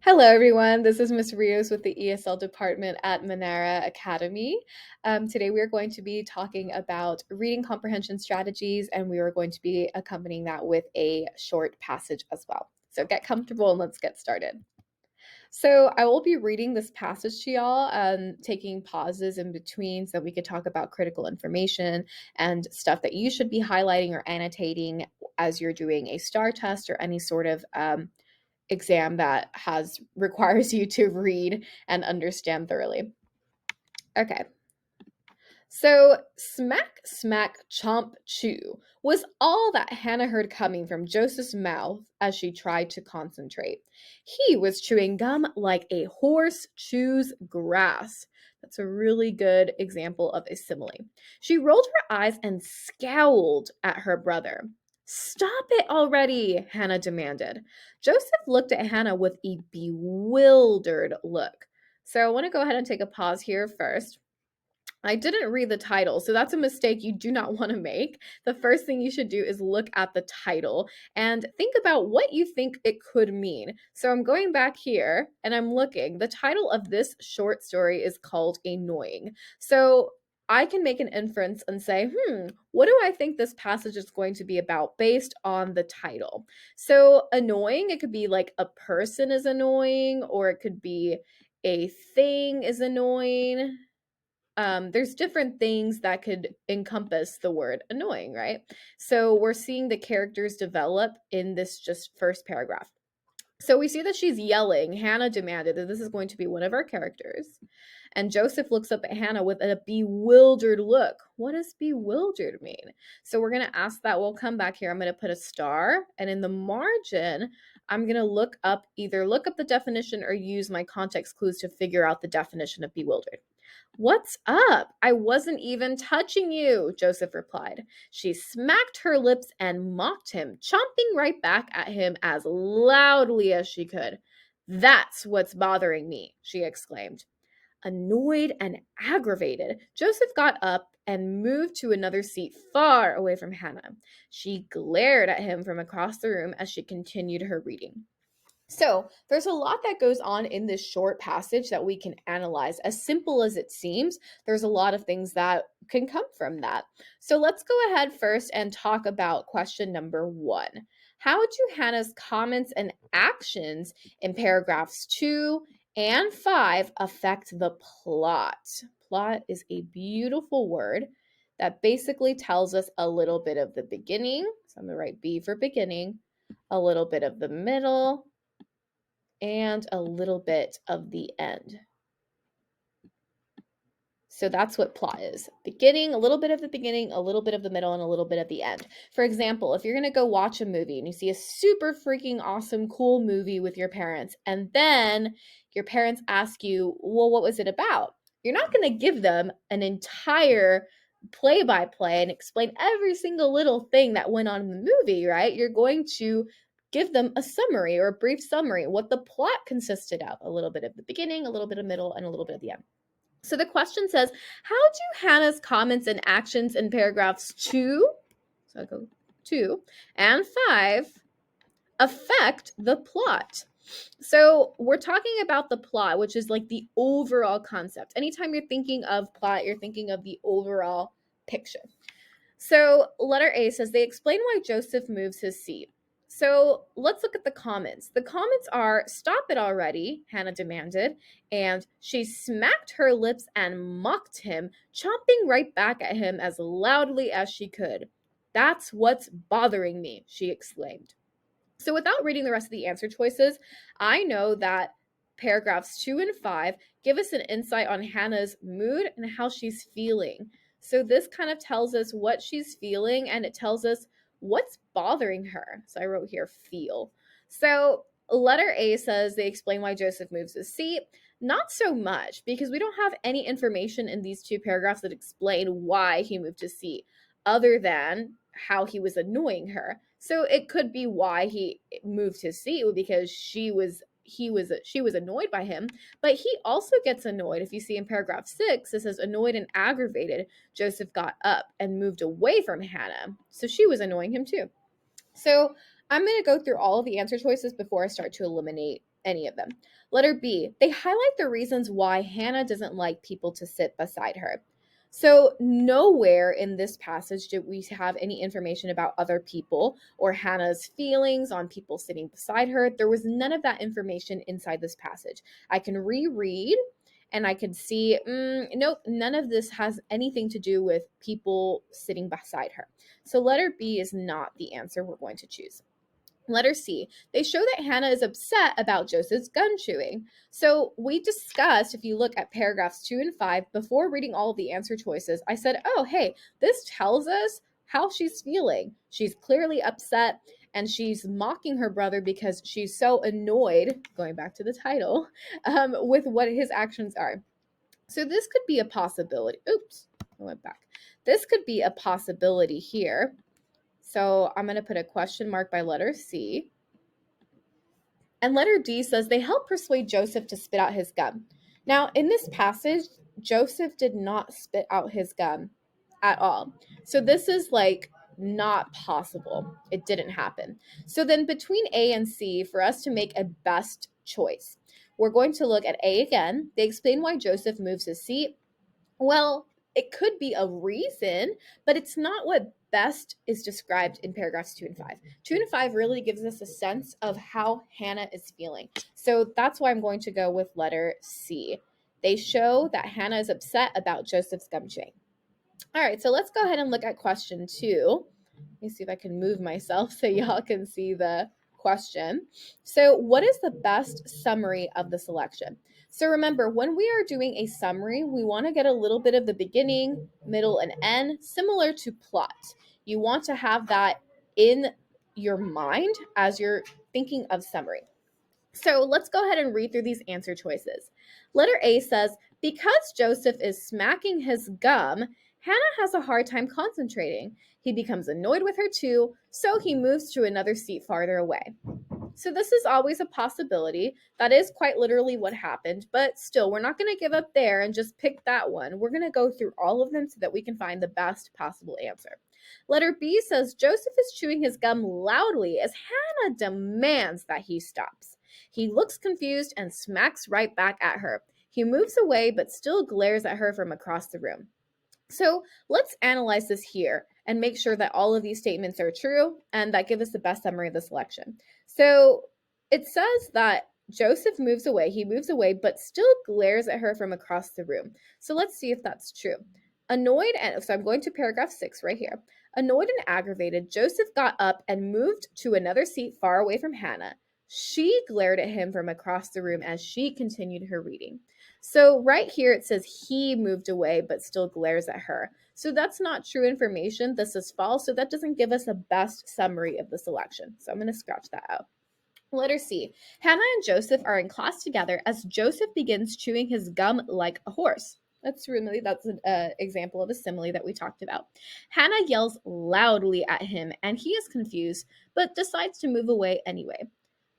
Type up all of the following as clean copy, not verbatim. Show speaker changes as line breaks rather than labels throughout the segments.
Hello, everyone. This is Miss Rios with the ESL department at Monera Academy. Today, we are going to be talking about reading comprehension strategies, and we are going to be accompanying that with a short passage as well. So get comfortable and let's get started. So I will be reading this passage to y'all, taking pauses in between so that we could talk about critical information and stuff that you should be highlighting or annotating as you're doing a STAR test or any sort of exam that requires you to read and understand thoroughly. Okay. So, smack, smack, chomp, chew was all that Hannah heard coming from Joseph's mouth as she tried to concentrate. He was chewing gum like a horse chews grass. That's a really good example of a simile. She rolled her eyes and scowled at her brother. Stop it already, Hannah demanded. Joseph looked at Hannah with a bewildered look. So I want to go ahead and take a pause here first. I didn't read the title, so that's a mistake you do not want to make. The first thing you should do is look at the title and think about what you think it could mean. So I'm going back here and I'm looking. The title of this short story is called Annoying. So I can make an inference and say, what do I think this passage is going to be about based on the title? So annoying, it could be like a person is annoying, or it could be a thing is annoying. There's different things that could encompass the word annoying, right? So we're seeing the characters develop in this just first paragraph. So we see that she's yelling. Hannah demanded that this is going to be one of our characters. And Joseph looks up at Hannah with a bewildered look. What does bewildered mean? So we're going to ask that. We'll come back here. I'm going to put a star. And in the margin, I'm going to either look up the definition or use my context clues to figure out the definition of bewildered. What's up? I wasn't even touching you, Joseph replied. She smacked her lips and mocked him, chomping right back at him as loudly as she could. That's what's bothering me, she exclaimed. Annoyed and aggravated, Joseph got up and moved to another seat far away from Hannah. She glared at him from across the room as she continued her reading. So, there's a lot that goes on in this short passage that we can analyze. As simple as it seems, there's a lot of things that can come from that. So, let's go ahead first and talk about question number 1. How do Hannah's comments and actions in paragraphs 2 and 5 affect the plot? Plot is a beautiful word that basically tells us a little bit of the beginning. So, I'm going to write B for beginning, a little bit of the middle, and a little bit of the end. So that's what plot is. Beginning, a little bit of the beginning, a little bit of the middle, and a little bit of the end. For example, if you're going to go watch a movie and you see a super freaking awesome, cool movie with your parents, and then your parents ask you, well, what was it about? You're not going to give them an entire play-by-play and explain every single little thing that went on in the movie, right? You're going to give them a summary or a brief summary, what the plot consisted of, a little bit of the beginning, a little bit of middle, and a little bit of the end. So the question says, how do Hannah's comments and actions in paragraphs 2, so I'll go 2, and 5 affect the plot? So we're talking about the plot, which is like the overall concept. Anytime you're thinking of plot, you're thinking of the overall picture. So letter A says, they explain why Joseph moves his seat. So let's look at the comments. The comments are, stop it already, Hannah demanded, and she smacked her lips and mocked him, chomping right back at him as loudly as she could. That's what's bothering me, she exclaimed. So without reading the rest of the answer choices, I know that paragraphs 2 and 5 give us an insight on Hannah's mood and how she's feeling. So this kind of tells us what she's feeling, and it tells us what's bothering her. So I wrote here, feel. So letter A says they explain why Joseph moves his seat. Not so much, because we don't have any information in these 2 paragraphs that explain why he moved his seat, other than how he was annoying her. So it could be why he moved his seat, because she was annoyed by him, but he also gets annoyed. If you see in paragraph 6, it says, annoyed and aggravated, Joseph got up and moved away from Hannah. So she was annoying him too. So I'm going to go through all of the answer choices before I start to eliminate any of them. Letter B, they highlight the reasons why Hannah doesn't like people to sit beside her. So nowhere in this passage did we have any information about other people or Hannah's feelings on people sitting beside her. There was none of that information inside this passage. I can reread and I can see, nope, none of this has anything to do with people sitting beside her. So letter B is not the answer we're going to choose. Letter C, they show that Hannah is upset about Joseph's gum chewing. So we discussed, if you look at paragraphs 2 and 5, before reading all of the answer choices, I said, oh, hey, this tells us how she's feeling. She's clearly upset and she's mocking her brother because she's so annoyed, going back to the title, with what his actions are. So this could be a possibility. Oops, I went back. This could be a possibility here. So I'm going to put a question mark by letter C. And letter D says they help persuade Joseph to spit out his gum. Now, in this passage, Joseph did not spit out his gum at all. So this is like not possible. It didn't happen. So then between A and C, for us to make a best choice, we're going to look at A again. They explain why Joseph moves his seat. Well, it could be a reason, but it's not what best is described in paragraphs 2 and 5. 2 and 5 really gives us a sense of how Hannah is feeling. So that's why I'm going to go with letter C. They show that Hannah is upset about Joseph's gum chewing. All right, so let's go ahead and look at question 2. Let me see if I can move myself so y'all can see the question. So what is the best summary of the selection? So remember, when we are doing a summary, we want to get a little bit of the beginning, middle, and end, similar to plot. You want to have that in your mind as you're thinking of summary. So let's go ahead and read through these answer choices. Letter A says, because Joseph is smacking his gum, Hannah has a hard time concentrating. He becomes annoyed with her too, so he moves to another seat farther away. So this is always a possibility. That is quite literally what happened, but still, we're not going to give up there and just pick that one. We're going to go through all of them so that we can find the best possible answer. Letter B says Joseph is chewing his gum loudly as Hannah demands that he stops. He looks confused and smacks right back at her. He moves away but still glares at her from across the room. So let's analyze this here and make sure that all of these statements are true and that give us the best summary of the selection. So it says that Joseph moves away. He moves away, but still glares at her from across the room. So let's see if that's true. Annoyed, and so I'm going to paragraph 6 right here. Annoyed and aggravated, Joseph got up and moved to another seat far away from Hannah. She glared at him from across the room as she continued her reading. So right here it says he moved away but still glares at her. So that's not true information. This is false. So that doesn't give us a best summary of the selection. So I'm going to scratch that out. Letter C. Hannah and Joseph are in class together as Joseph begins chewing his gum like a horse. That's an example of a simile that we talked about. Hannah yells loudly at him and he is confused but decides to move away anyway.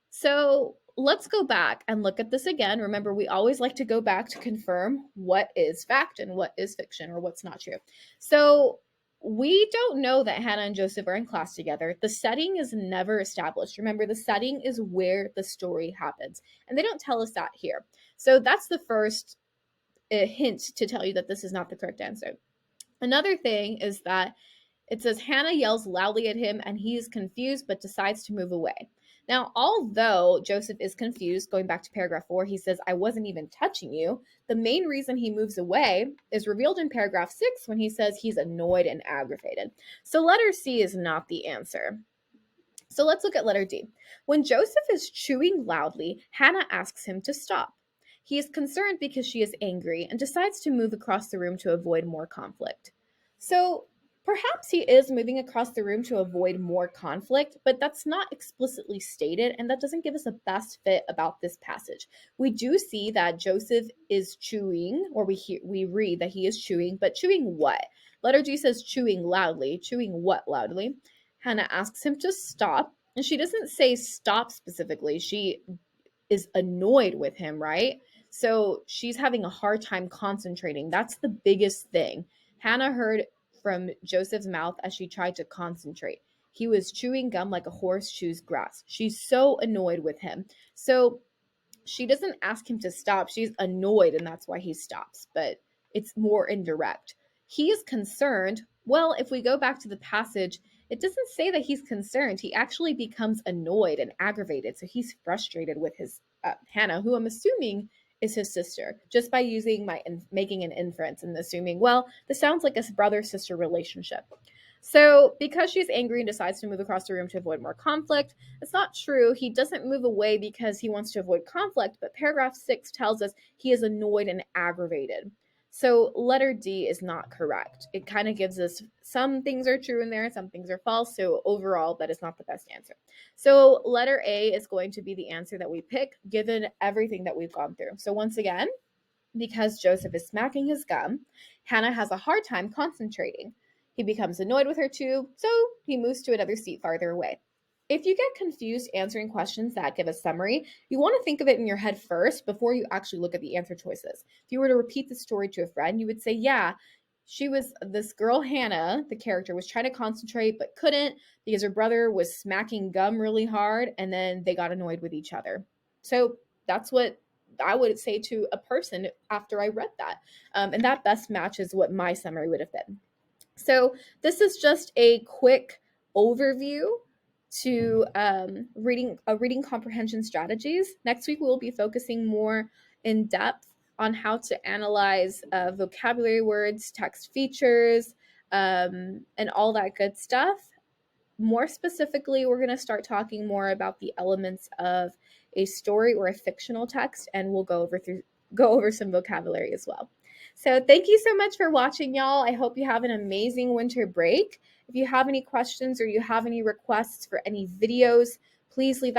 So let's go back and look at this again. Remember, we always like to go back to confirm what is fact and what is fiction or what's not true. So we don't know that Hannah and Joseph are in class together. The setting is never established. Remember, the setting is where the story happens. And they don't tell us that here. So that's the first hint to tell you that this is not the correct answer. Another thing is that it says Hannah yells loudly at him and he is confused but decides to move away. Now, although Joseph is confused, going back to paragraph 4, he says, I wasn't even touching you. The main reason he moves away is revealed in paragraph 6 when he says he's annoyed and aggravated. So letter C is not the answer. So let's look at letter D. When Joseph is chewing loudly, Hannah asks him to stop. He is concerned because she is angry and decides to move across the room to avoid more conflict. So perhaps he is moving across the room to avoid more conflict, but that's not explicitly stated, and that doesn't give us a best fit about this passage. We do see that Joseph is chewing, or we read that he is chewing, but chewing what? Letter G says chewing loudly. Chewing what loudly? Hannah asks him to stop, and she doesn't say stop specifically. She is annoyed with him, right? So she's having a hard time concentrating. That's the biggest thing. Hannah heard from Joseph's mouth as she tried to concentrate. He was chewing gum like a horse chews grass. She's so annoyed with him. So She doesn't ask him to stop. She's annoyed, and that's why he stops, but it's more indirect. He is concerned. Well, if we go back to the passage, it doesn't say that he's concerned. He actually becomes annoyed and aggravated. So he's frustrated with his Hannah, who I'm assuming is his sister, just by using making an inference and assuming, well, this sounds like a brother sister relationship. So, because she's angry and decides to move across the room to avoid more conflict, it's not true. He doesn't move away because he wants to avoid conflict, but paragraph 6 tells us he is annoyed and aggravated. So, letter D is not correct. It kind of gives us some things are true in there, some things are false. So, overall, that is not the best answer. So, letter A is going to be the answer that we pick given everything that we've gone through. So, once again, because Joseph is smacking his gum, Hannah has a hard time concentrating. He becomes annoyed with her too, so he moves to another seat farther away. If you get confused answering questions that give a summary, you want to think of it in your head first before you actually look at the answer choices. If you were to repeat the story to a friend, you would say, yeah, this girl Hannah, the character, was trying to concentrate but couldn't because her brother was smacking gum really hard and then they got annoyed with each other. So that's what I would say to a person after I read that. And that best matches what my summary would have been. So this is just a quick overview to reading comprehension strategies. Next week, we will be focusing more in depth on how to analyze vocabulary words, text features, and all that good stuff. More specifically, we're going to start talking more about the elements of a story or a fictional text, and we'll go over some vocabulary as well. So thank you so much for watching, y'all. I hope you have an amazing winter break. If you have any questions or you have any requests for any videos, please leave